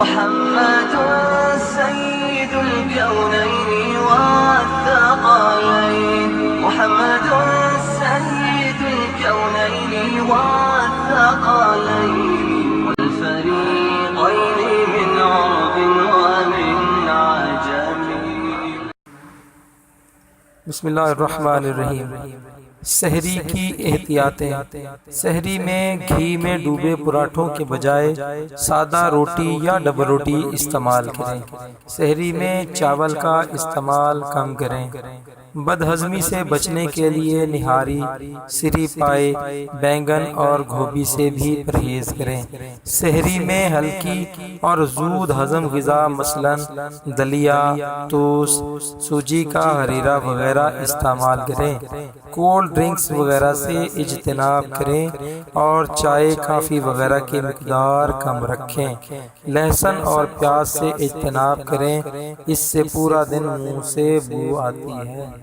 محمد سيد الكونين والثقلين محمد سيد الكونين والثقلين والفريقين من عرب ومن عجم. بسم اللہ الرحمن الرحیم. سحری کی احتیاطیں. سحری میں گھی میں ڈوبے پراٹھوں کے بجائے سادہ روٹی یا ڈبل روٹی استعمال کریں. سحری میں چاول کا استعمال کم کریں. بد ہضمی سے بچنے کے لیے نہاری، سری پائے، بینگن اور گوبھی سے بھی پرہیز کریں. سحری میں ہلکی اور زود ہضم غذا مثلا دلیا، توس، سوجی کا حریرہ وغیرہ استعمال کریں. کولڈ ڈرنکس وغیرہ سے اجتناب کریں اور چائے، کافی وغیرہ کی مقدار کم رکھیں. لہسن اور پیاز سے اجتناب کریں، اس سے پورا دن منہ سے بو آتی ہے.